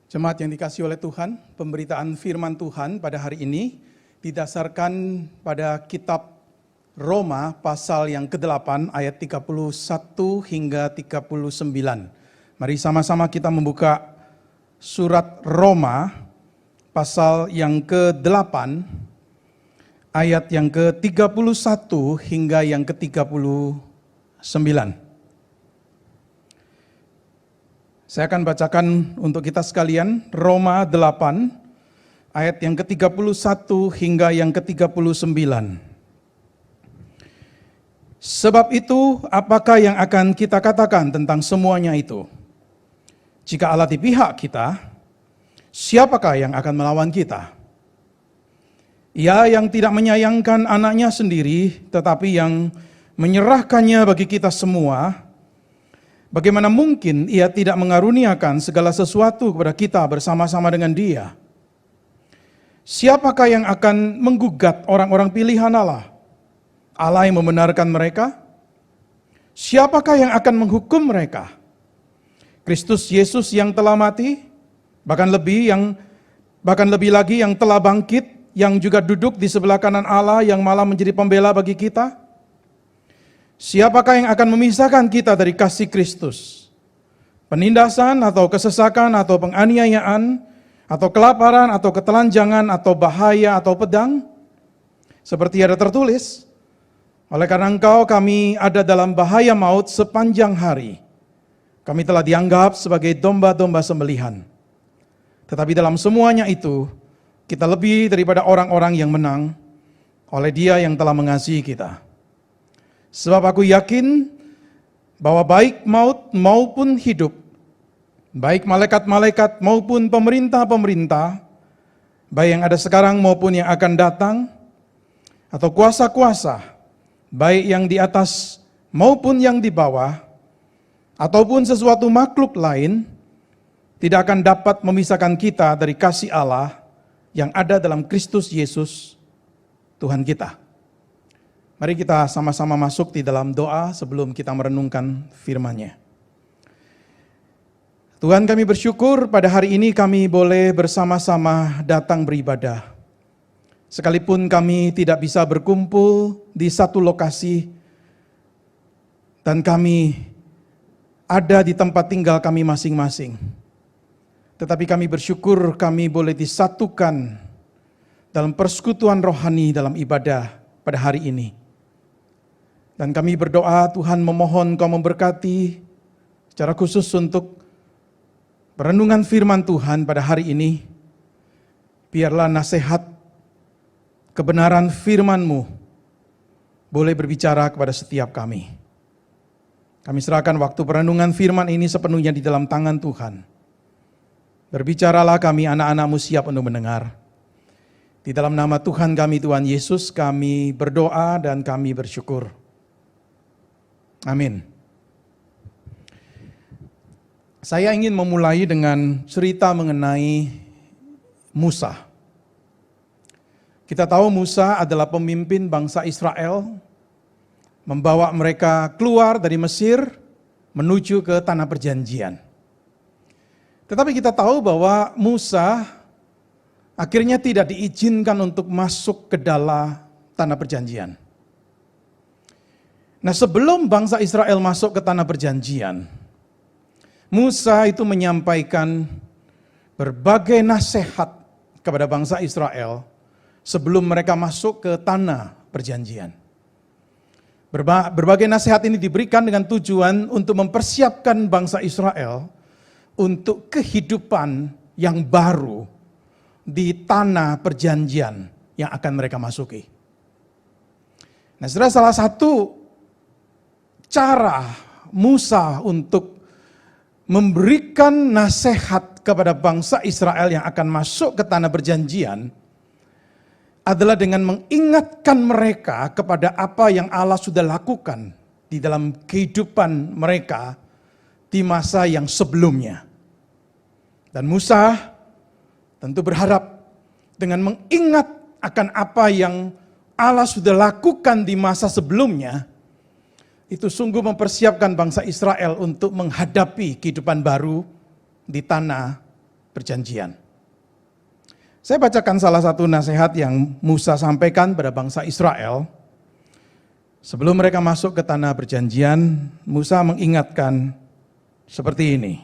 Jemaat yang dikasihi oleh Tuhan, pemberitaan firman Tuhan pada hari ini didasarkan pada kitab Roma pasal yang ke-8 ayat 31 hingga 39. Mari sama-sama kita membuka surat Roma pasal yang ke-8 ayat yang ke-31 hingga yang ke-39. Saya akan bacakan untuk kita sekalian Roma 8 ayat yang ke-31 hingga yang ke-39. Sebab itu, apakah yang akan kita katakan tentang semuanya itu? Jika Allah di pihak kita, siapakah yang akan melawan kita? Ia yang tidak menyayangkan anaknya sendiri, tetapi yang menyerahkannya bagi kita semua, bagaimana mungkin ia tidak mengaruniakan segala sesuatu kepada kita bersama-sama dengan Dia? Siapakah yang akan menggugat orang-orang pilihan Allah? Allah yang membenarkan mereka? Siapakah yang akan menghukum mereka? Kristus Yesus yang telah mati, bahkan lebih lagi yang telah bangkit, yang juga duduk di sebelah kanan Allah yang malah menjadi pembela bagi kita? Siapakah yang akan memisahkan kita dari kasih Kristus? Penindasan atau kesesakan atau penganiayaan atau kelaparan atau ketelanjangan atau bahaya atau pedang? Seperti ada tertulis, oleh karena engkau kami ada dalam bahaya maut sepanjang hari. Kami telah dianggap sebagai domba-domba sembelihan. Tetapi dalam semuanya itu, kita lebih daripada orang-orang yang menang oleh Dia yang telah mengasihi kita. Sebab aku yakin bahwa baik maut maupun hidup, baik malaikat-malaikat maupun pemerintah-pemerintah, baik yang ada sekarang maupun yang akan datang, atau kuasa-kuasa, baik yang di atas maupun yang di bawah, ataupun sesuatu makhluk lain, tidak akan dapat memisahkan kita dari kasih Allah yang ada dalam Kristus Yesus, Tuhan kita. Mari kita sama-sama masuk di dalam doa sebelum kita merenungkan firman-Nya. Tuhan, kami bersyukur pada hari ini kami boleh bersama-sama datang beribadah. Sekalipun kami tidak bisa berkumpul di satu lokasi dan kami ada di tempat tinggal kami masing-masing. Tetapi kami bersyukur kami boleh disatukan dalam persekutuan rohani dalam ibadah pada hari ini. Dan kami berdoa Tuhan memohon Kau memberkati secara khusus untuk perenungan firman Tuhan pada hari ini. Biarlah nasihat kebenaran firman-Mu boleh berbicara kepada setiap kami. Kami serahkan waktu perenungan firman ini sepenuhnya di dalam tangan Tuhan. Berbicaralah kami anak-anak-Mu siap untuk mendengar. Di dalam nama Tuhan kami, Tuhan Yesus, kami berdoa dan kami bersyukur. Amin. Saya ingin memulai dengan cerita mengenai Musa. Kita tahu Musa adalah pemimpin bangsa Israel, membawa mereka keluar dari Mesir menuju ke tanah perjanjian. Tetapi kita tahu bahwa Musa akhirnya tidak diizinkan untuk masuk ke dalam tanah perjanjian. Nah, sebelum bangsa Israel masuk ke tanah perjanjian, Musa itu menyampaikan berbagai nasihat kepada bangsa Israel sebelum mereka masuk ke tanah perjanjian. Berbagai nasihat ini diberikan dengan tujuan untuk mempersiapkan bangsa Israel untuk kehidupan yang baru di tanah perjanjian yang akan mereka masuki. Nah, salah satu cara Musa untuk memberikan nasihat kepada bangsa Israel yang akan masuk ke tanah perjanjian adalah dengan mengingatkan mereka kepada apa yang Allah sudah lakukan di dalam kehidupan mereka di masa yang sebelumnya. Dan Musa tentu berharap dengan mengingat akan apa yang Allah sudah lakukan di masa sebelumnya, itu sungguh mempersiapkan bangsa Israel untuk menghadapi kehidupan baru di tanah perjanjian. Saya bacakan salah satu nasihat yang Musa sampaikan pada bangsa Israel. Sebelum mereka masuk ke tanah perjanjian, Musa mengingatkan seperti ini.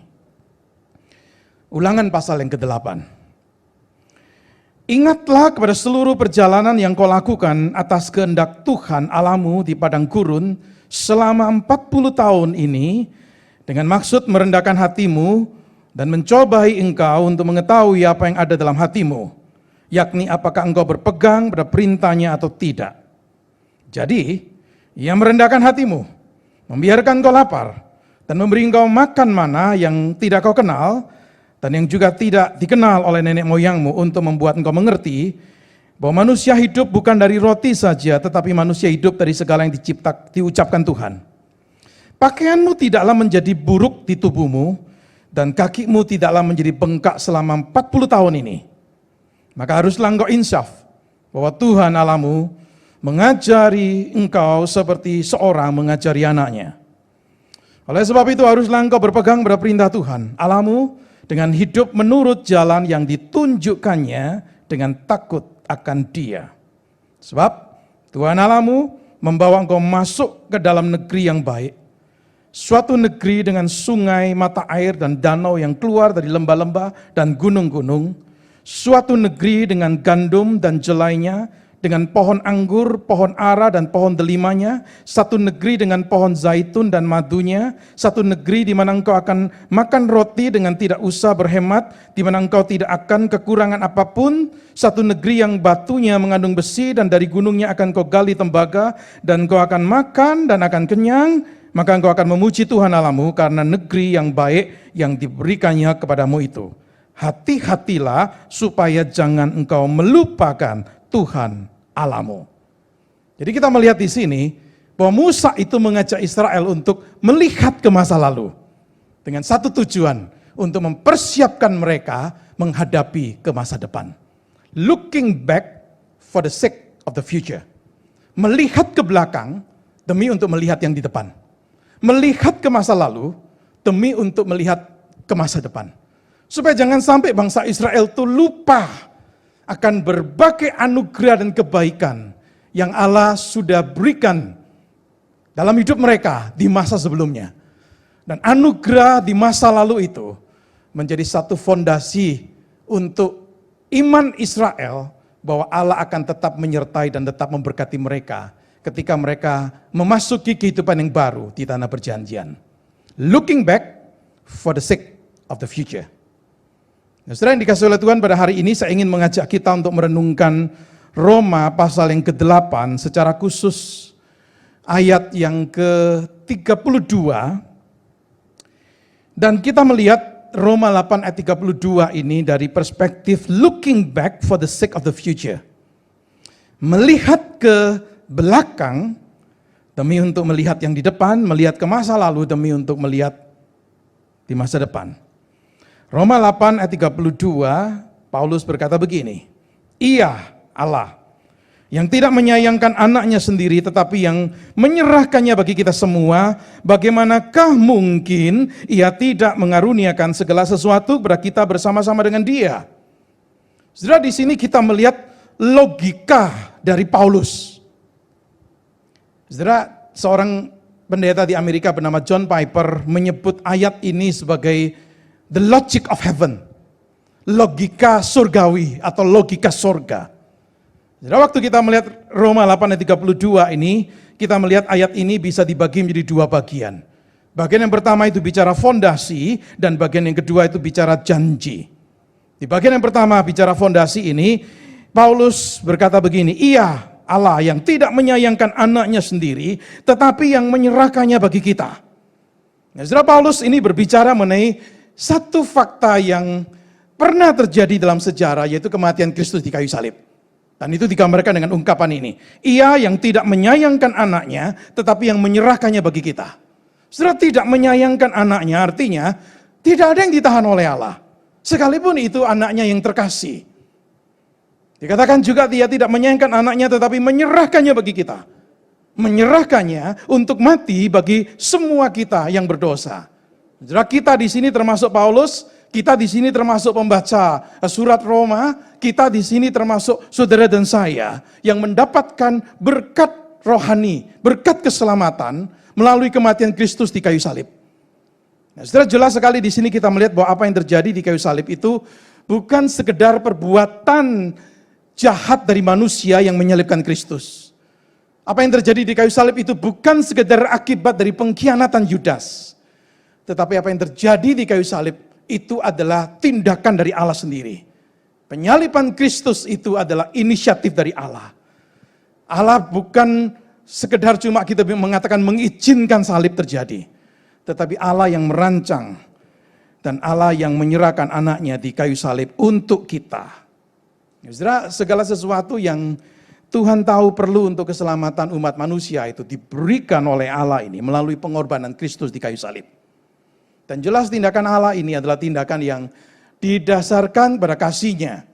Ulangan pasal yang ke-8. Ingatlah kepada seluruh perjalanan yang kau lakukan atas kehendak Tuhan Allahmu di padang gurun selama 40 tahun ini, dengan maksud merendahkan hatimu dan mencobai engkau untuk mengetahui apa yang ada dalam hatimu, yakni apakah engkau berpegang pada perintahnya atau tidak. Jadi, ia merendahkan hatimu, membiarkan engkau lapar, dan memberi engkau makan mana yang tidak kau kenal, dan yang juga tidak dikenal oleh nenek moyangmu, untuk membuat engkau mengerti bahwa manusia hidup bukan dari roti saja, tetapi manusia hidup dari segala yang diucapkan Tuhan. Pakaianmu tidaklah menjadi buruk di tubuhmu, dan kakimu tidaklah menjadi bengkak selama 40 tahun ini. Maka haruslah engkau insaf bahwa Tuhan Allahmu mengajari engkau seperti seorang mengajari anaknya. Oleh sebab itu haruslah engkau berpegang pada perintah Tuhan Allahmu dengan hidup menurut jalan yang ditunjukkannya dengan takut akan Dia. Sebab Tuhan Allahmu membawa engkau masuk ke dalam negeri yang baik, suatu negeri dengan sungai, mata air, dan danau yang keluar dari lembah-lembah dan gunung-gunung, suatu negeri dengan gandum dan jelainya, dengan pohon anggur, pohon ara, dan pohon delimanya, satu negeri dengan pohon zaitun dan madunya, satu negeri di mana engkau akan makan roti dengan tidak usah berhemat, di mana engkau tidak akan kekurangan apapun, satu negeri yang batunya mengandung besi, dan dari gunungnya akan kau gali tembaga, dan kau akan makan dan akan kenyang. Maka engkau akan memuji Tuhan Allahmu karena negeri yang baik yang diberikannya kepadamu itu. Hati-hatilah supaya jangan engkau melupakan Tuhan Allahmu. Jadi kita melihat di sini bahwa Musa itu mengajak Israel untuk melihat ke masa lalu dengan satu tujuan, untuk mempersiapkan mereka menghadapi ke masa depan. Looking back for the sake of the future. Melihat ke belakang demi untuk melihat yang di depan. Melihat ke masa lalu demi untuk melihat ke masa depan. Supaya jangan sampai bangsa Israel itu lupa akan berbagai anugerah dan kebaikan yang Allah sudah berikan dalam hidup mereka di masa sebelumnya. Dan anugerah di masa lalu itu menjadi satu fondasi untuk iman Israel bahwa Allah akan tetap menyertai dan tetap memberkati mereka ketika mereka memasuki kehidupan yang baru di tanah perjanjian. Looking back for the sake of the future. Nah, saudara yang dikasihi oleh Tuhan, pada hari ini saya ingin mengajak kita untuk merenungkan Roma pasal yang ke-8, secara khusus ayat yang ke-32. Dan kita melihat Roma 8 ayat 32 ini dari perspektif looking back for the sake of the future. Melihat ke belakang demi untuk melihat yang di depan, melihat ke masa lalu demi untuk melihat di masa depan. Roma 8 ayat 32, Paulus berkata begini, Ia Allah yang tidak menyayangkan anaknya sendiri tetapi yang menyerahkannya bagi kita semua, bagaimanakah mungkin Ia tidak mengaruniakan segala sesuatu kepada kita bersama-sama dengan Dia? Saudara, di sini kita melihat logika dari Paulus. Saudara, seorang pendeta di Amerika bernama John Piper menyebut ayat ini sebagai the logic of heaven. Logika surgawi atau logika surga. Saudara, waktu kita melihat Roma 8 ayat 32 ini, kita melihat ayat ini bisa dibagi menjadi dua bagian. Bagian yang pertama itu bicara fondasi, dan bagian yang kedua itu bicara janji. Di bagian yang pertama bicara fondasi ini, Paulus berkata begini, Ia Allah yang tidak menyayangkan anaknya sendiri, tetapi yang menyerahkannya bagi kita. Nah, saudara, Paulus ini berbicara mengenai satu fakta yang pernah terjadi dalam sejarah, yaitu kematian Kristus di kayu salib. Dan itu digambarkan dengan ungkapan ini. Ia yang tidak menyayangkan anaknya, tetapi yang menyerahkannya bagi kita. Saudara, tidak menyayangkan anaknya artinya tidak ada yang ditahan oleh Allah. Sekalipun itu anaknya yang terkasih. Dikatakan juga Dia tidak menyayangkan anaknya tetapi menyerahkannya bagi kita. Menyerahkannya untuk mati bagi semua kita yang berdosa. Saudara, kita di sini termasuk Paulus, Kita di sini termasuk pembaca surat Roma, kita di sini termasuk saudara dan saya yang mendapatkan berkat rohani, berkat keselamatan melalui kematian Kristus di kayu salib. Nah, saudara, jelas sekali di sini kita melihat bahwa apa yang terjadi di kayu salib itu bukan sekedar perbuatan jahat dari manusia yang menyalibkan Kristus. Apa yang terjadi di kayu salib itu bukan sekedar akibat dari pengkhianatan Yudas. Tetapi apa yang terjadi di kayu salib itu adalah tindakan dari Allah sendiri. Penyaliban Kristus itu adalah inisiatif dari Allah. Allah bukan sekedar cuma kita mengatakan mengizinkan salib terjadi. Tetapi Allah yang merancang dan Allah yang menyerahkan anaknya di kayu salib untuk kita. Saudara, segala sesuatu yang Tuhan tahu perlu untuk keselamatan umat manusia itu diberikan oleh Allah ini melalui pengorbanan Kristus di kayu salib. Dan jelas tindakan Allah ini adalah tindakan yang didasarkan pada kasih-Nya.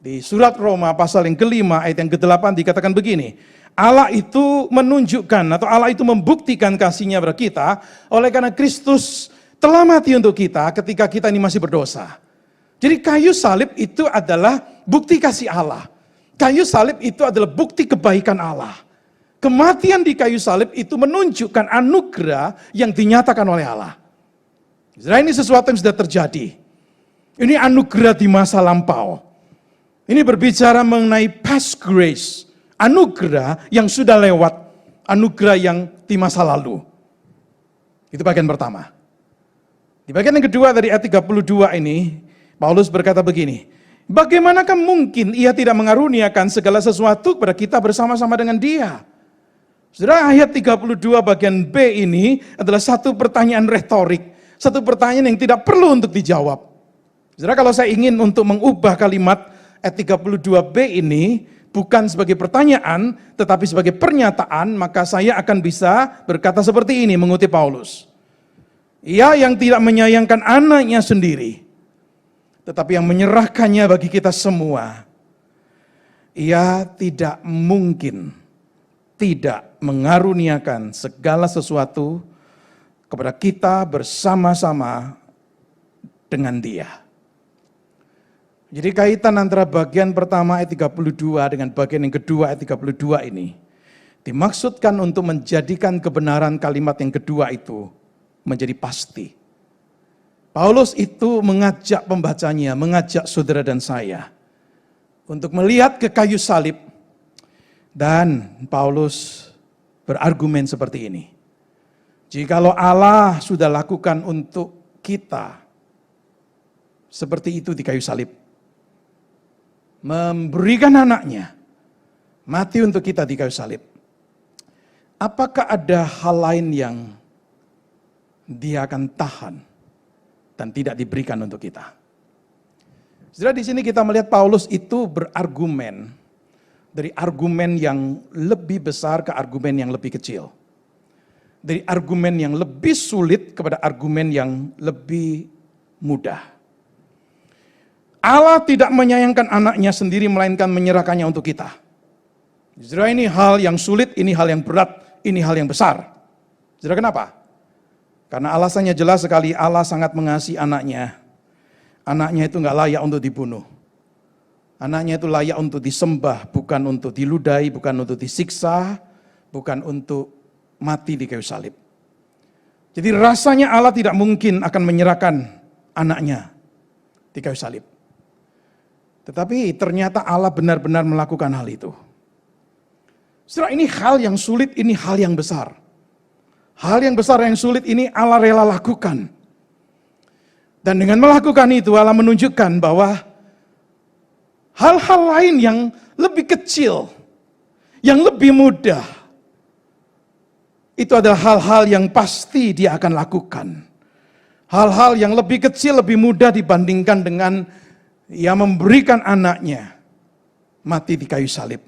Di surat Roma pasal yang kelima ayat yang ke-8 dikatakan begini, Allah itu menunjukkan atau Allah itu membuktikan kasih-Nya pada kita oleh karena Kristus telah mati untuk kita ketika kita ini masih berdosa. Jadi kayu salib itu adalah bukti kasih Allah. Kayu salib itu adalah bukti kebaikan Allah. Kematian di kayu salib itu menunjukkan anugerah yang dinyatakan oleh Allah. Nah, ini sesuatu yang sudah terjadi. Ini anugerah di masa lampau. Ini berbicara mengenai past grace. Anugerah yang sudah lewat. Anugerah yang di masa lalu. Itu bagian pertama. Di bagian yang kedua dari ayat 32 ini, Paulus berkata begini, bagaimanakah mungkin ia tidak mengaruniakan segala sesuatu kepada kita bersama-sama dengan Dia? Saudara, ayat 32 bagian B ini adalah satu pertanyaan retorik. Satu pertanyaan yang tidak perlu untuk dijawab. Saudara, kalau saya ingin untuk mengubah kalimat ayat 32b ini bukan sebagai pertanyaan tetapi sebagai pernyataan, maka saya akan bisa berkata seperti ini mengutip Paulus. Ia yang tidak menyayangkan anaknya sendiri, tetapi yang menyerahkannya bagi kita semua. Ia tidak mungkin tidak mengaruniakan segala sesuatu kepada kita bersama-sama dengan Dia. Jadi kaitan antara bagian pertama ayat 32 dengan bagian yang kedua ayat 32 ini dimaksudkan untuk menjadikan kebenaran kalimat yang kedua itu menjadi pasti. Paulus itu mengajak pembacanya, mengajak saudara dan saya untuk melihat ke kayu salib, dan Paulus berargumen seperti ini. Jikalau Allah sudah lakukan untuk kita seperti itu di kayu salib, memberikan anaknya mati untuk kita di kayu salib, apakah ada hal lain yang Dia akan tahan dan tidak diberikan untuk kita? Saudara, di sini kita melihat Paulus itu berargumen dari argumen yang lebih besar ke argumen yang lebih kecil. Dari argumen yang lebih sulit kepada argumen yang lebih mudah. Allah tidak menyayangkan anaknya sendiri, melainkan menyerahkannya untuk kita. Saudara, ini hal yang sulit, ini hal yang berat, ini hal yang besar. Saudara, kenapa? Karena alasannya jelas sekali, Allah sangat mengasihi anaknya. Anaknya itu nggak layak untuk dibunuh. Anaknya itu layak untuk disembah, bukan untuk diludahi, bukan untuk disiksa, bukan untuk mati di kayu salib. Jadi rasanya Allah tidak mungkin akan menyerahkan anaknya di kayu salib. Tetapi ternyata Allah benar-benar melakukan hal itu. Setelah ini hal yang sulit, ini hal yang besar. Hal yang besar yang sulit ini Allah rela lakukan. Dan dengan melakukan itu Allah menunjukkan bahwa hal-hal lain yang lebih kecil, yang lebih mudah, itu adalah hal-hal yang pasti Dia akan lakukan. Hal-hal yang lebih kecil, lebih mudah dibandingkan dengan Ia memberikan anaknya mati di kayu salib.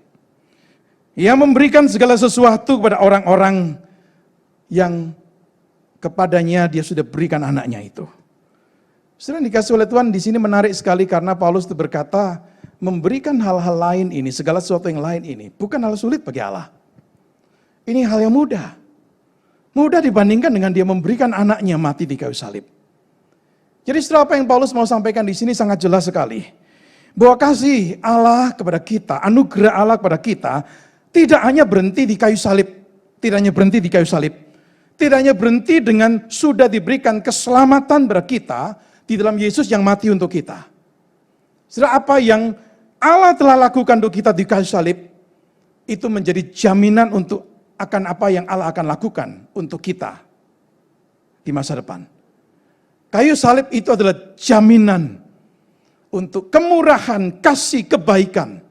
Ia memberikan segala sesuatu kepada orang-orang yang kepadanya Dia sudah berikan anaknya itu. Saudara, dikasih oleh Tuhan, di sini menarik sekali karena Paulus itu berkata, memberikan hal-hal lain ini, segala sesuatu yang lain ini, bukan hal sulit bagi Allah. Ini hal yang mudah. Mudah dibandingkan dengan Dia memberikan anaknya mati di kayu salib. Jadi setelah apa yang Paulus mau sampaikan di sini sangat jelas sekali. Bahwa kasih Allah kepada kita, anugerah Allah kepada kita, tidak hanya berhenti di kayu salib. Tidak hanya berhenti di kayu salib. Tidak hanya berhenti dengan sudah diberikan keselamatan kepada kita di dalam Yesus yang mati untuk kita. Setelah apa yang Allah telah lakukan untuk kita di kayu salib, itu menjadi jaminan untuk akan apa yang Allah akan lakukan untuk kita di masa depan. Kayu salib itu adalah jaminan untuk kemurahan, kasih, kebaikan,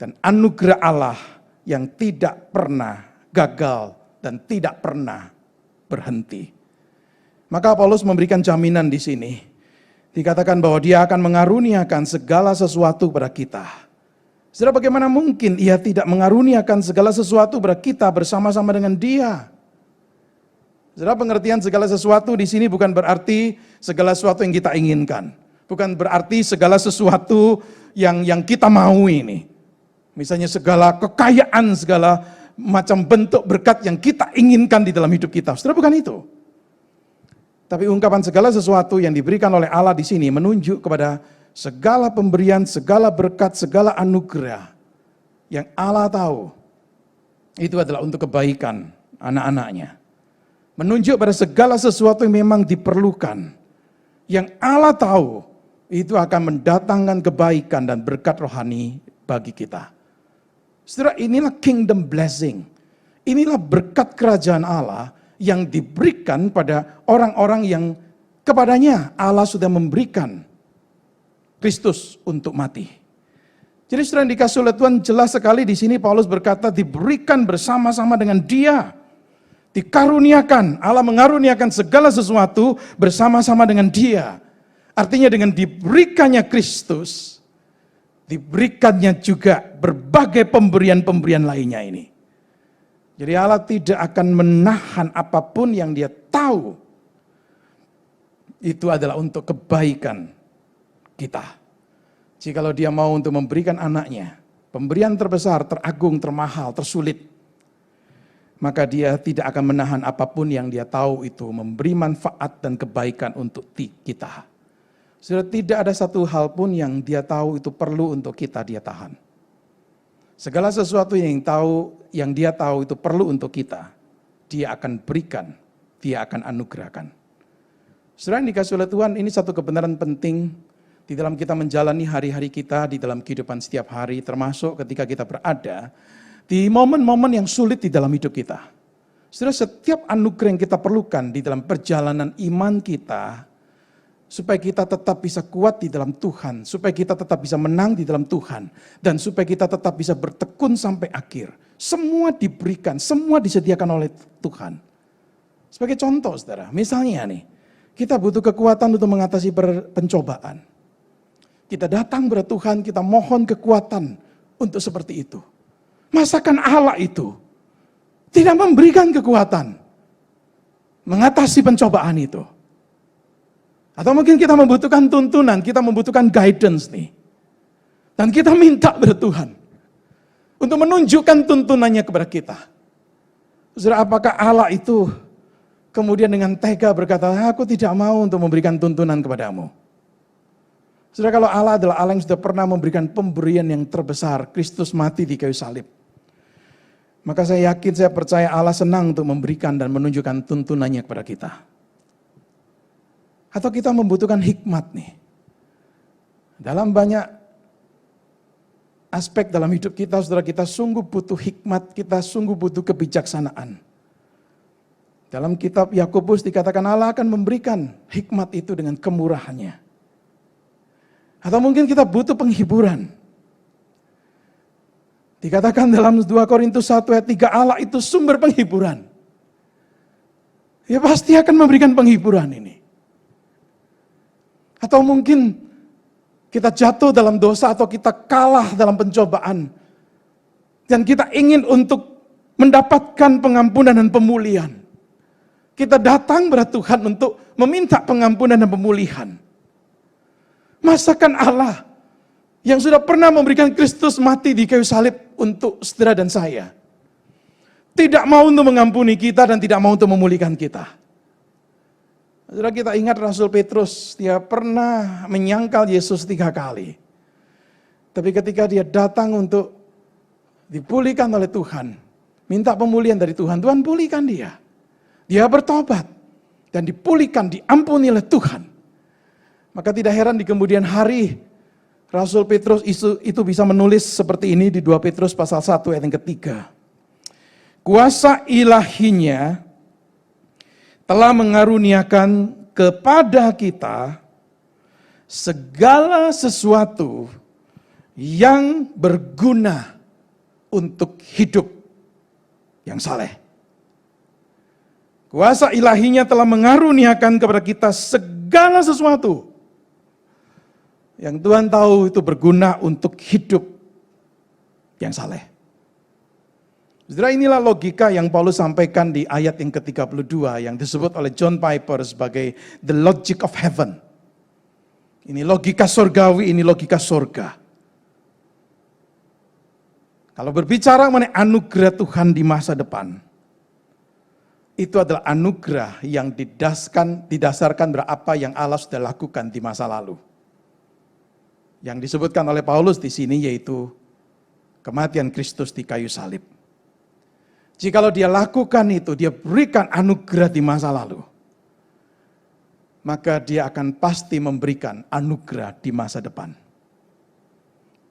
dan anugerah Allah yang tidak pernah gagal dan tidak pernah berhenti. Maka Paulus memberikan jaminan di sini. Dikatakan bahwa dia akan mengaruniakan segala sesuatu kepada kita. Saudara, bagaimana mungkin ia tidak mengaruniakan segala sesuatu kepada kita bersama-sama dengan dia? Saudara, pengertian segala sesuatu di sini bukan berarti segala sesuatu yang kita inginkan. Bukan berarti segala sesuatu yang kita mau ini. Misalnya segala kekayaan, segala macam bentuk berkat yang kita inginkan di dalam hidup kita. Saudara, bukan itu. Tapi ungkapan segala sesuatu yang diberikan oleh Allah di sini menunjuk kepada segala pemberian, segala berkat, segala anugerah yang Allah tahu itu adalah untuk kebaikan anak-anaknya. Menunjuk pada segala sesuatu yang memang diperlukan, yang Allah tahu itu akan mendatangkan kebaikan dan berkat rohani bagi kita. Saudara, inilah kingdom blessing. Inilah berkat kerajaan Allah yang diberikan pada orang-orang yang kepadanya Allah sudah memberikan Kristus untuk mati. Jadi saudara yang dikasih oleh Tuhan, jelas sekali di sini Paulus berkata diberikan bersama-sama dengan dia. Dikaruniakan, Allah mengaruniakan segala sesuatu bersama-sama dengan dia. Artinya dengan diberikannya Kristus, diberikannya juga berbagai pemberian-pemberian lainnya ini. Jadi Allah tidak akan menahan apapun yang dia tahu itu adalah untuk kebaikan kita. Jikalau dia mau untuk memberikan anaknya, pemberian terbesar, teragung, termahal, tersulit, maka dia tidak akan menahan apapun yang dia tahu itu memberi manfaat dan kebaikan untuk kita. Sudah tidak ada satu hal pun yang dia tahu itu perlu untuk kita dia tahan. Segala sesuatu yang dia tahu itu perlu untuk kita, dia akan berikan, dia akan anugerahkan. Saudara yang dikasih oleh Tuhan, ini satu kebenaran penting di dalam kita menjalani hari-hari kita, di dalam kehidupan setiap hari, termasuk ketika kita berada di momen-momen yang sulit di dalam hidup kita. Saudara, setiap anugerah yang kita perlukan di dalam perjalanan iman kita, supaya kita tetap bisa kuat di dalam Tuhan, supaya kita tetap bisa menang di dalam Tuhan, dan supaya kita tetap bisa bertekun sampai akhir. Semua diberikan, semua disediakan oleh Tuhan. Sebagai contoh saudara, misalnya nih, kita butuh kekuatan untuk mengatasi pencobaan. Kita datang kepada Tuhan, kita mohon kekuatan untuk seperti itu. Masakan Allah itu tidak memberikan kekuatan mengatasi pencobaan itu? Atau mungkin kita membutuhkan tuntunan, kita membutuhkan guidance nih. Dan kita minta kepada Tuhan untuk menunjukkan tuntunannya kepada kita. Saudara, apakah Allah itu kemudian dengan tega berkata, aku tidak mau untuk memberikan tuntunan kepadamu? Saudara, kalau Allah adalah Allah yang sudah pernah memberikan pemberian yang terbesar, Kristus mati di kayu salib, maka saya yakin, saya percaya Allah senang untuk memberikan dan menunjukkan tuntunannya kepada kita. Atau kita membutuhkan hikmat nih. Dalam banyak aspek dalam hidup kita, saudara, kita sungguh butuh hikmat, kita sungguh butuh kebijaksanaan. Dalam kitab Yakobus dikatakan Allah akan memberikan hikmat itu dengan kemurahannya. Atau mungkin kita butuh penghiburan. Dikatakan dalam 2 Korintus 1 ayat 3, Allah itu sumber penghiburan. Ya pasti akan memberikan penghiburan ini. Atau mungkin kita jatuh dalam dosa atau kita kalah dalam pencobaan. Dan kita ingin untuk mendapatkan pengampunan dan pemulihan. Kita datang kepada Tuhan untuk meminta pengampunan dan pemulihan. Masakan Allah yang sudah pernah memberikan Kristus mati di kayu salib untuk saudara dan saya, tidak mau untuk mengampuni kita dan tidak mau untuk memulihkan kita. Saudara, kita ingat Rasul Petrus, dia pernah menyangkal Yesus 3 kali. Tapi ketika dia datang untuk dipulihkan oleh Tuhan, minta pemulihan dari Tuhan, Tuhan pulihkan dia. Dia bertobat dan dipulihkan, diampuni oleh Tuhan. Maka tidak heran di kemudian hari Rasul Petrus itu bisa menulis seperti ini di 2 Petrus pasal 1 ayat yang ketiga. Kuasa ilahinya telah mengaruniakan kepada kita segala sesuatu yang berguna untuk hidup yang saleh. Kuasa ilahinya telah mengaruniakan kepada kita segala sesuatu yang Tuhan tahu itu berguna untuk hidup yang saleh. Saudara, inilah logika yang Paulus sampaikan di ayat yang ke-32 yang disebut oleh John Piper sebagai the logic of heaven. Ini logika surgawi, ini logika surga. Kalau berbicara mengenai anugerah Tuhan di masa depan, itu adalah anugerah yang didasarkan berapa yang Allah sudah lakukan di masa lalu. Yang disebutkan oleh Paulus di sini yaitu kematian Kristus di kayu salib. Jikalau dia lakukan itu, dia berikan anugerah di masa lalu, maka dia akan pasti memberikan anugerah di masa depan.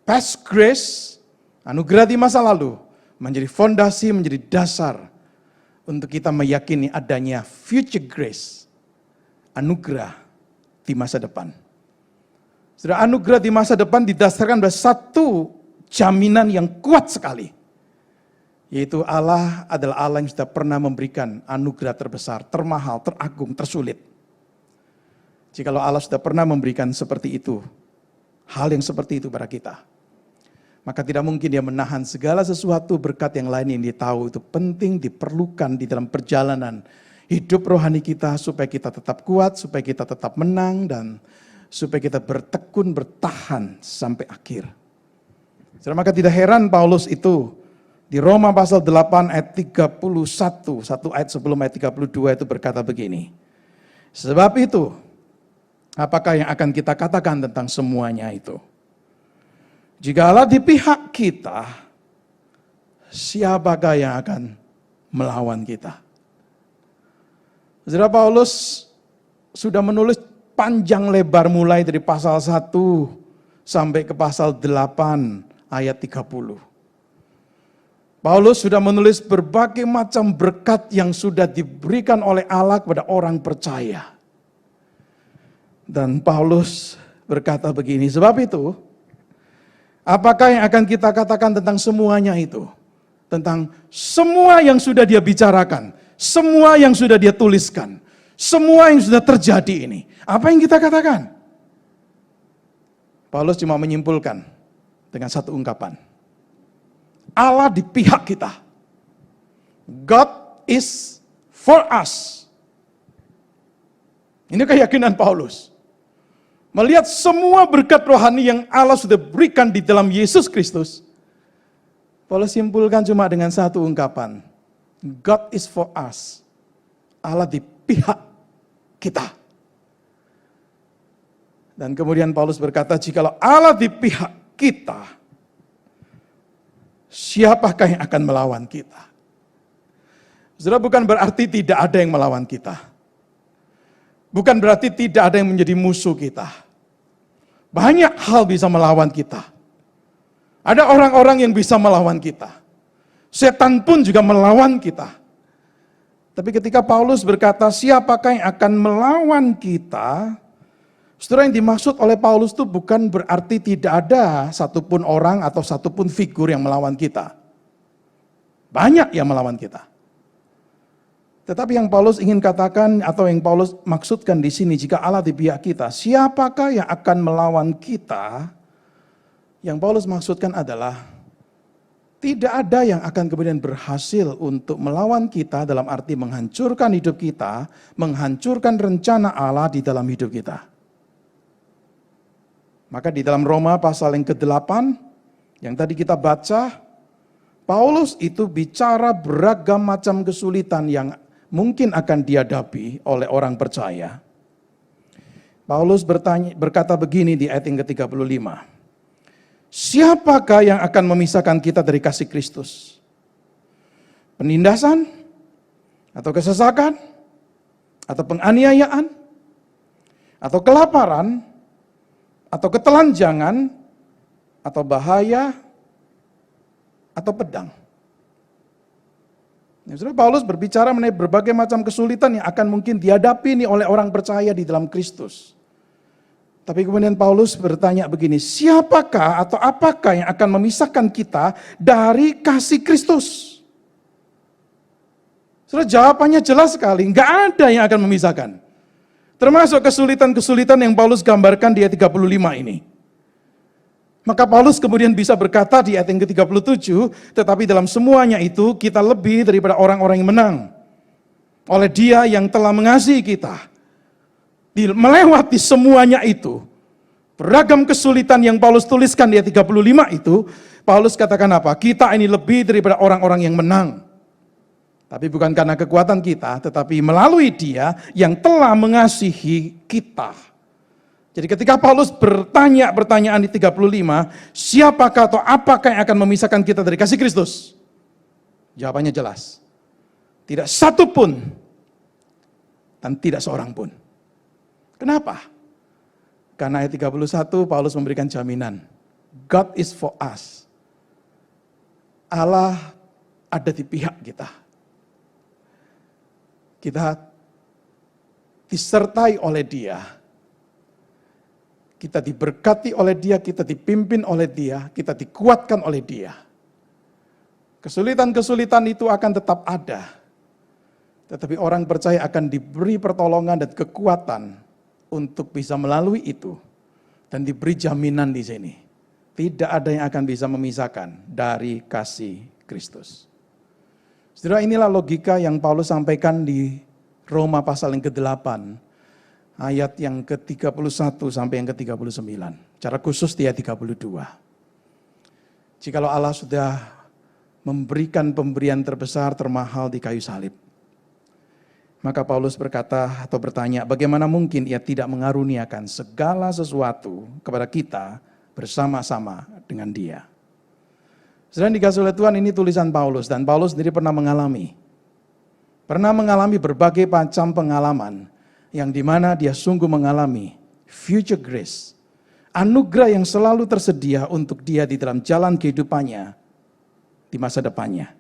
Past grace, anugerah di masa lalu, menjadi fondasi, menjadi dasar untuk kita meyakini adanya future grace, anugerah di masa depan. Saudara, anugerah di masa depan didasarkan pada satu jaminan yang kuat sekali. Yaitu Allah adalah Allah yang sudah pernah memberikan anugerah terbesar, termahal, teragung, tersulit. Jikalau Allah sudah pernah memberikan seperti itu, hal yang seperti itu pada kita, maka tidak mungkin dia menahan segala sesuatu berkat yang lain yang dia tahu itu penting, diperlukan di dalam perjalanan hidup rohani kita supaya kita tetap kuat, supaya kita tetap menang, dan supaya kita bertekun, bertahan sampai akhir. Maka tidak heran Paulus itu di Roma pasal 8 ayat 31, satu ayat sebelum ayat 32 itu berkata begini. Sebab itu, apakah yang akan kita katakan tentang semuanya itu? Jika Allah di pihak kita, siapakah yang akan melawan kita? Saudara, Paulus sudah menulis panjang lebar mulai dari pasal 1 sampai ke pasal 8 ayat 30. Paulus sudah menulis berbagai macam berkat yang sudah diberikan oleh Allah kepada orang percaya. Dan Paulus berkata begini, sebab itu, apakah yang akan kita katakan tentang semuanya itu? Tentang semua yang sudah dia bicarakan, semua yang sudah dia tuliskan, semua yang sudah terjadi ini. Apa yang kita katakan? Paulus cuma menyimpulkan dengan satu ungkapan. Allah di pihak kita. God is for us. Ini keyakinan Paulus. Melihat semua berkat rohani yang Allah sudah berikan di dalam Yesus Kristus, Paulus simpulkan cuma dengan satu ungkapan. God is for us. Allah di pihak kita. Dan kemudian Paulus berkata, jikalau Allah di pihak kita, siapakah yang akan melawan kita? Saudara, bukan berarti tidak ada yang melawan kita. Bukan berarti tidak ada yang menjadi musuh kita. Banyak hal bisa melawan kita. Ada orang-orang yang bisa melawan kita. Setan pun juga melawan kita. Tapi ketika Paulus berkata, siapakah yang akan melawan kita? Saudara, yang dimaksud oleh Paulus itu bukan berarti tidak ada satupun orang atau satupun figur yang melawan kita. Banyak yang melawan kita. Tetapi yang Paulus ingin katakan atau yang Paulus maksudkan di sini, jika Allah di pihak kita, siapakah yang akan melawan kita? Yang Paulus maksudkan adalah tidak ada yang akan kemudian berhasil untuk melawan kita dalam arti menghancurkan hidup kita, menghancurkan rencana Allah di dalam hidup kita. Maka di dalam Roma pasal yang ke-8 yang tadi kita baca, Paulus itu bicara beragam macam kesulitan yang mungkin akan dihadapi oleh orang percaya. Paulus berkata begini di ayat yang ke-35. Siapakah yang akan memisahkan kita dari kasih Kristus? Penindasan? Atau kesesakan? Atau penganiayaan? Atau kelaparan? Atau ketelanjangan? Atau bahaya? Atau pedang? Saudara, Paulus berbicara mengenai berbagai macam kesulitan yang akan mungkin dihadapi nih oleh orang percaya di dalam Kristus. Tapi kemudian Paulus bertanya begini, siapakah atau apakah yang akan memisahkan kita dari kasih Kristus? Saudara, jawabannya jelas sekali, enggak ada yang akan memisahkan. Termasuk kesulitan-kesulitan yang Paulus gambarkan di ayat 35 ini. Maka Paulus kemudian bisa berkata di ayat yang ke-37, tetapi dalam semuanya itu kita lebih daripada orang-orang yang menang. Oleh Dia yang telah mengasihi kita. Melewati semuanya itu, beragam kesulitan yang Paulus tuliskan di ayat 35 itu, Paulus katakan apa? Kita ini lebih daripada orang-orang yang menang. Tapi bukan karena kekuatan kita, tetapi melalui Dia yang telah mengasihi kita. Jadi ketika Paulus bertanya pertanyaan di 35, siapakah atau apakah yang akan memisahkan kita dari kasih Kristus? Jawabannya jelas. Tidak satu pun dan tidak seorang pun. Kenapa? Karena ayat 31 Paulus memberikan jaminan. God is for us. Allah ada di pihak kita. Kita disertai oleh Dia. Kita diberkati oleh Dia, kita dipimpin oleh Dia, kita dikuatkan oleh Dia. Kesulitan-kesulitan itu akan tetap ada. Tetapi orang percaya akan diberi pertolongan dan kekuatan untuk bisa melalui itu. Dan diberi jaminan di sini. Tidak ada yang akan bisa memisahkan dari kasih Kristus. Saudara, inilah logika yang Paulus sampaikan di Roma pasal yang ke-8. Ayat yang ke-31 sampai yang ke-39. Secara khusus di ayat 32. Jikalau Allah sudah memberikan pemberian terbesar termahal di kayu salib. Maka Paulus berkata atau bertanya, bagaimana mungkin Ia tidak mengaruniakan segala sesuatu kepada kita bersama-sama dengan Dia. Sedang dikasih oleh Tuhan, ini tulisan Paulus, dan Paulus sendiri pernah mengalami berbagai macam pengalaman yang dimana dia sungguh mengalami future grace, anugerah yang selalu tersedia untuk dia di dalam jalan kehidupannya di masa depannya.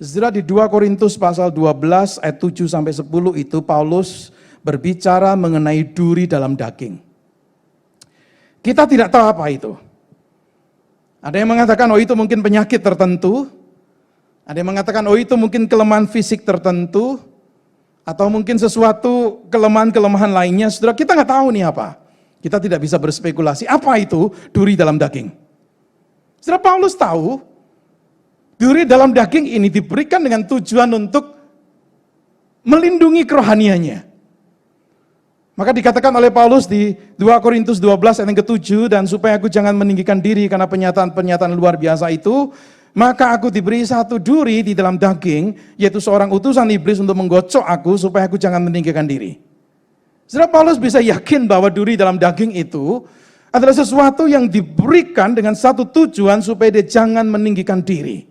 Saudara, di 2 Korintus pasal 12 ayat 7 sampai 10 itu Paulus berbicara mengenai duri dalam daging. Kita tidak tahu apa itu. Ada yang mengatakan, oh itu mungkin penyakit tertentu. Ada yang mengatakan, oh itu mungkin kelemahan fisik tertentu. Atau mungkin sesuatu kelemahan-kelemahan lainnya. Saudara, kita nggak tahu nih apa. Kita tidak bisa berspekulasi. Apa itu duri dalam daging? Saudara, Paulus tahu, duri dalam daging ini diberikan dengan tujuan untuk melindungi kerohaniannya. Maka dikatakan oleh Paulus di 2 Korintus 12 ayat yang ke-7, dan supaya aku jangan meninggikan diri karena pernyataan-pernyataan luar biasa itu, maka aku diberi satu duri di dalam daging, yaitu seorang utusan iblis untuk menggocok aku supaya aku jangan meninggikan diri. Saudara, Paulus bisa yakin bahwa duri dalam daging itu adalah sesuatu yang diberikan dengan satu tujuan supaya dia jangan meninggikan diri.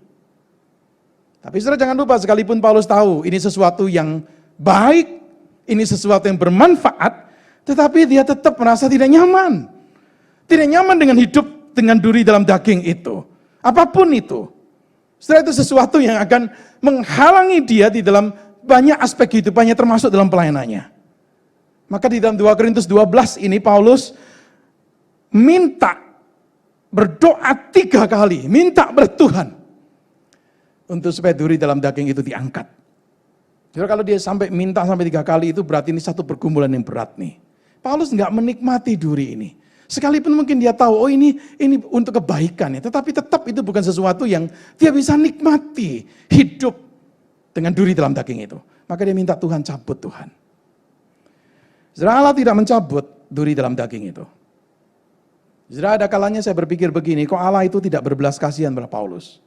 Tapi saudara jangan lupa, sekalipun Paulus tahu ini sesuatu yang baik, ini sesuatu yang bermanfaat, tetapi dia tetap merasa tidak nyaman. Tidak nyaman dengan hidup dengan duri dalam daging itu. Apapun itu. Setelah itu sesuatu yang akan menghalangi dia di dalam banyak aspek kehidupannya termasuk dalam pelayanannya. Maka di dalam 2 Korintus 12 ini Paulus minta berdoa 3 kali, minta bertuhan untuk supaya duri dalam daging itu diangkat. Jadi kalau dia minta sampai 3 kali itu berarti ini satu pergumulan yang berat nih. Paulus nggak menikmati duri ini. Sekalipun mungkin dia tahu, oh ini untuk kebaikan ya, tetapi tetap itu bukan sesuatu yang dia bisa nikmati hidup dengan duri dalam daging itu. Maka dia minta Tuhan cabut Tuhan. Saudara, Allah tidak mencabut duri dalam daging itu. Saudara, ada kalanya saya berpikir begini, kok Allah itu tidak berbelas kasihan pada Paulus.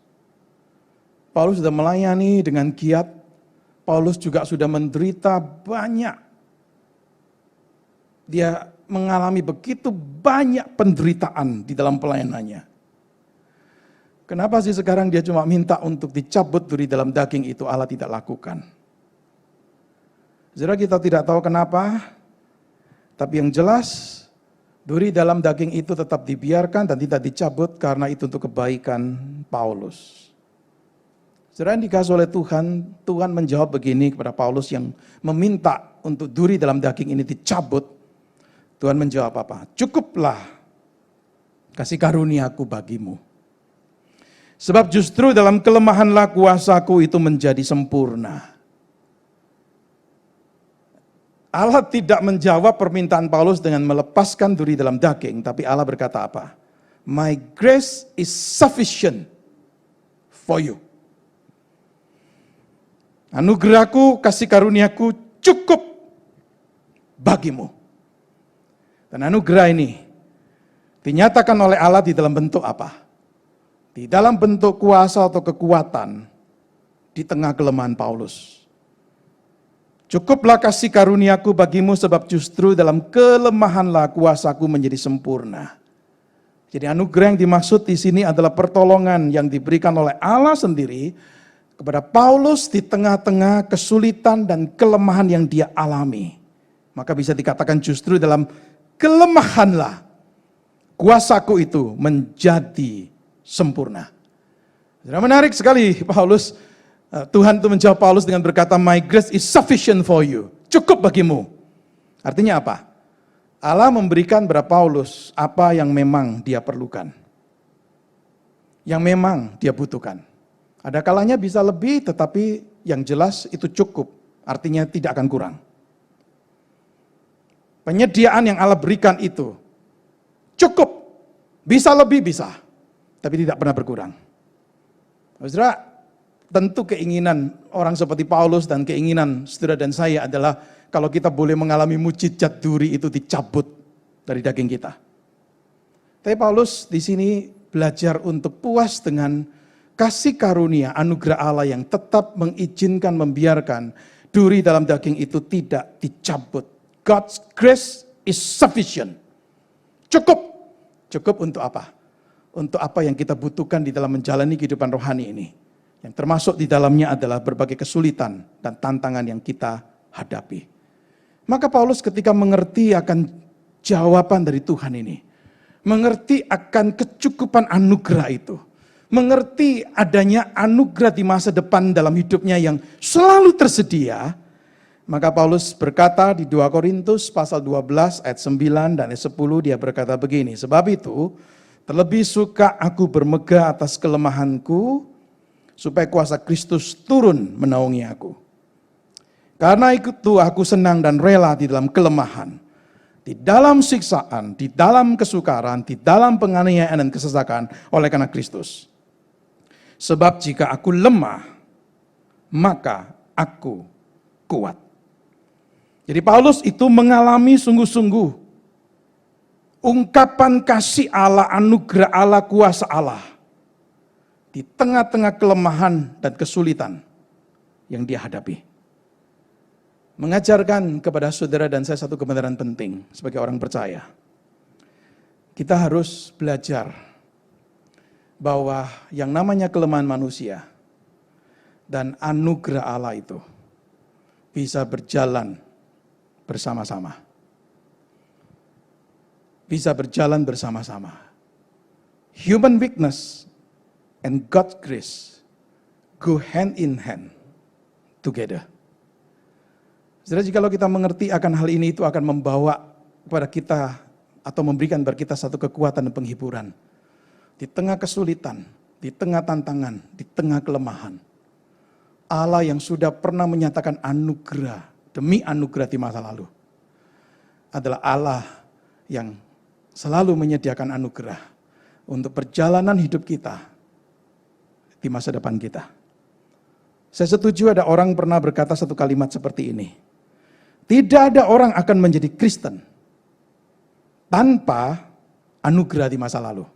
Paulus sudah melayani dengan giat, Paulus juga sudah menderita banyak. Dia mengalami begitu banyak penderitaan di dalam pelayanannya. Kenapa sih sekarang dia cuma minta untuk dicabut duri dalam daging itu, Allah tidak lakukan? Saudara, kita tidak tahu kenapa, tapi yang jelas duri dalam daging itu tetap dibiarkan dan tidak dicabut karena itu untuk kebaikan Paulus. Saudara, yang dikasih oleh Tuhan, Tuhan menjawab begini kepada Paulus yang meminta untuk duri dalam daging ini dicabut. Tuhan menjawab apa? Cukuplah kasih karuniaku bagimu. Sebab justru dalam kelemahanlah kuasaku itu menjadi sempurna. Allah tidak menjawab permintaan Paulus dengan melepaskan duri dalam daging, tapi Allah berkata apa? My grace is sufficient for you. Anugerahku, kasih karuniaku cukup bagimu. Dan anugerah ini dinyatakan oleh Allah di dalam bentuk apa? Di dalam bentuk kuasa atau kekuatan di tengah kelemahan Paulus. Cukuplah kasih karuniaku bagimu sebab justru dalam kelemahanlah kuasaku menjadi sempurna. Jadi anugerah yang dimaksud di sini adalah pertolongan yang diberikan oleh Allah sendiri kepada Paulus di tengah-tengah kesulitan dan kelemahan yang dia alami. Maka bisa dikatakan justru dalam kelemahanlah kuasaku itu menjadi sempurna. Menarik sekali Paulus. Tuhan itu menjawab Paulus dengan berkata, my grace is sufficient for you. Cukup bagimu. Artinya apa? Allah memberikan kepada Paulus apa yang memang dia perlukan. Yang memang dia butuhkan. Ada kalanya bisa lebih, tetapi yang jelas itu cukup. Artinya tidak akan kurang. Penyediaan yang Allah berikan itu cukup. Bisa lebih, bisa. Tapi tidak pernah berkurang. Saudara, tentu keinginan orang seperti Paulus dan keinginan saudara dan saya adalah kalau kita boleh mengalami mujizat duri itu dicabut dari daging kita. Tapi Paulus di sini belajar untuk puas dengan kasih karunia anugerah Allah yang tetap mengizinkan, membiarkan duri dalam daging itu tidak dicabut. God's grace is sufficient. Cukup. Cukup untuk apa? Untuk apa yang kita butuhkan di dalam menjalani kehidupan rohani ini. Yang termasuk di dalamnya adalah berbagai kesulitan dan tantangan yang kita hadapi. Maka Paulus ketika mengerti akan jawaban dari Tuhan ini, mengerti akan kecukupan anugerah itu, mengerti adanya anugerah di masa depan dalam hidupnya yang selalu tersedia, maka Paulus berkata di 2 Korintus pasal 12 ayat 9 dan ayat 10 dia berkata begini, sebab itu terlebih suka aku bermegah atas kelemahanku, supaya kuasa Kristus turun menaungi aku. Karena itu aku senang dan rela di dalam kelemahan, di dalam siksaan, di dalam kesukaran, di dalam penganiayaan dan kesesakan oleh karena Kristus. Sebab jika aku lemah, maka aku kuat. Jadi Paulus itu mengalami sungguh-sungguh ungkapan kasih Allah, anugerah Allah, kuasa Allah di tengah-tengah kelemahan dan kesulitan yang dia hadapi. Mengajarkan kepada saudara dan saya satu kebenaran penting sebagai orang percaya. Kita harus belajar bahwa yang namanya kelemahan manusia dan anugerah Allah itu bisa berjalan bersama-sama. Bisa berjalan bersama-sama. Human weakness and God's grace go hand in hand together. Jadi kalau kita mengerti akan hal ini, itu akan membawa kepada kita atau memberikan kepada kita satu kekuatan dan penghiburan. Di tengah kesulitan, di tengah tantangan, di tengah kelemahan. Allah yang sudah pernah menyatakan anugerah demi anugerah di masa lalu adalah Allah yang selalu menyediakan anugerah untuk perjalanan hidup kita di masa depan kita. Saya setuju ada orang pernah berkata satu kalimat seperti ini. Tidak ada orang akan menjadi Kristen tanpa anugerah di masa lalu.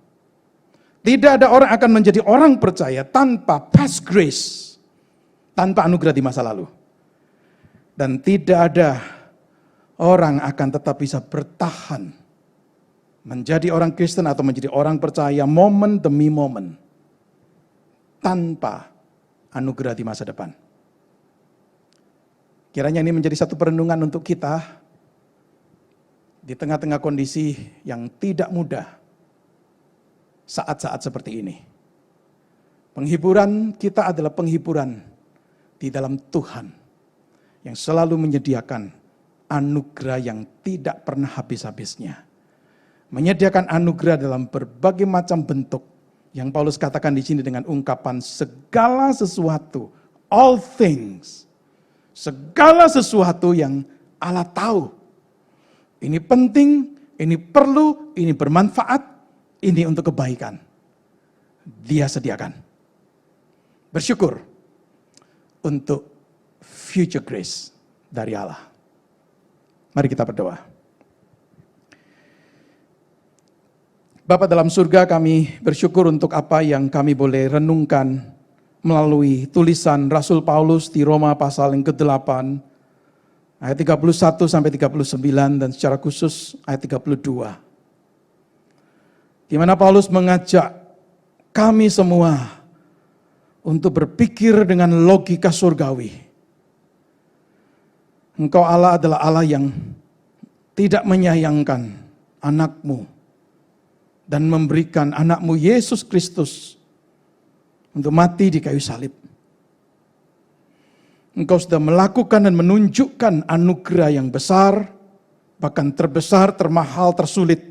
Tidak ada orang akan menjadi orang percaya tanpa past grace, tanpa anugerah di masa lalu. Dan tidak ada orang akan tetap bisa bertahan menjadi orang Kristen atau menjadi orang percaya momen demi momen tanpa anugerah di masa depan. Kiranya ini menjadi satu perenungan untuk kita di tengah-tengah kondisi yang tidak mudah saat-saat seperti ini. Penghiburan kita adalah penghiburan di dalam Tuhan yang selalu menyediakan anugerah yang tidak pernah habis-habisnya. Menyediakan anugerah dalam berbagai macam bentuk yang Paulus katakan di sini dengan ungkapan segala sesuatu, all things. Segala sesuatu yang Allah tahu. Ini penting, ini perlu, ini bermanfaat, ini untuk kebaikan. Dia sediakan. Bersyukur untuk future grace dari Allah. Mari kita berdoa. Bapa dalam surga, kami bersyukur untuk apa yang kami boleh renungkan melalui tulisan Rasul Paulus di Roma pasal yang ke-8, ayat 31 sampai 39 dan secara khusus ayat 32. Di mana Paulus mengajak kami semua untuk berpikir dengan logika surgawi. Engkau Allah adalah Allah yang tidak menyayangkan anak-Mu dan memberikan anak-Mu Yesus Kristus untuk mati di kayu salib. Engkau sudah melakukan dan menunjukkan anugerah yang besar, bahkan terbesar, termahal, tersulit.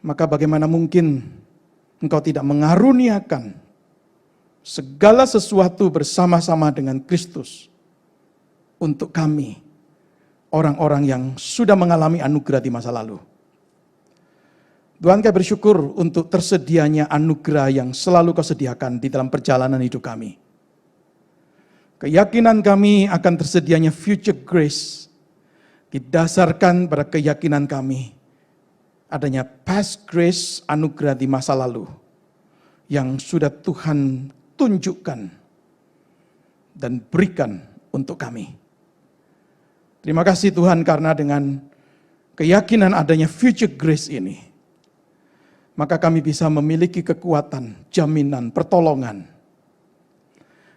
Maka bagaimana mungkin Engkau tidak mengaruniakan segala sesuatu bersama-sama dengan Kristus untuk kami, orang-orang yang sudah mengalami anugerah di masa lalu. Tuhan, kami bersyukur untuk tersedianya anugerah yang selalu Kau sediakan di dalam perjalanan hidup kami. Keyakinan kami akan tersedianya future grace didasarkan pada keyakinan kami adanya past grace, anugerah di masa lalu yang sudah Tuhan tunjukkan dan berikan untuk kami. Terima kasih Tuhan, karena dengan keyakinan adanya future grace ini, maka kami bisa memiliki kekuatan, jaminan, pertolongan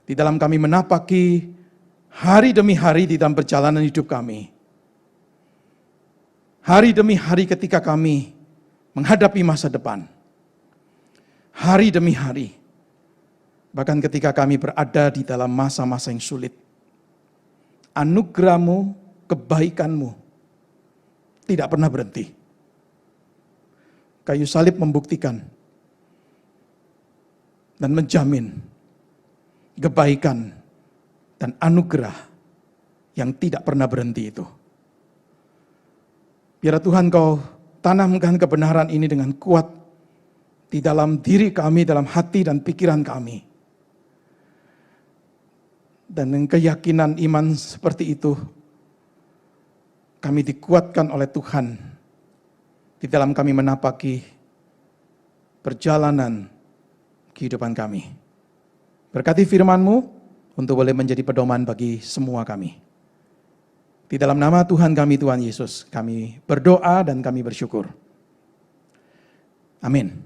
di dalam kami menapaki hari demi hari di dalam perjalanan hidup kami. Hari demi hari ketika kami menghadapi masa depan. Hari demi hari. Bahkan ketika kami berada di dalam masa-masa yang sulit. Anugerah-Mu, kebaikan-Mu tidak pernah berhenti. Kayu salib membuktikan dan menjamin kebaikan dan anugerah yang tidak pernah berhenti itu. Biar Tuhan Kau tanamkan kebenaran ini dengan kuat di dalam diri kami, dalam hati dan pikiran kami. Dan dengan keyakinan iman seperti itu, kami dikuatkan oleh Tuhan di dalam kami menapaki perjalanan kehidupan kami. Berkati firman-Mu untuk boleh menjadi pedoman bagi semua kami. Di dalam nama Tuhan kami, Tuhan Yesus, kami berdoa dan kami bersyukur. Amin.